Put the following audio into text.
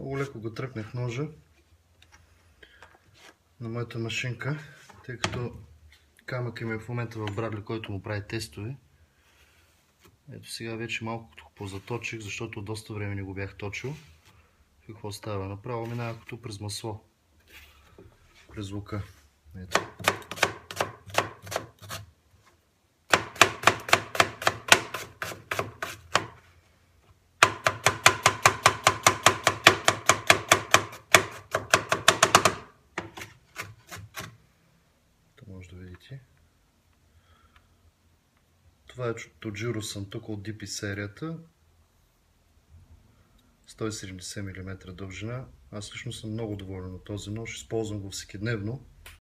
Много леко го тръпнах ножа на моята машинка, тъй като камък им е в момента в Брадли, който му прави тестове. Ето сега вече малко го позаточих, защото доста време не го бях точил. Какво става? Направо минава като през масло. През лука. Ето. Може да видите. Това е Тоджиро Сантука от DP серията. 170 мм дължина. Аз лично съм много доволен от този нож. Използвам го всекидневно.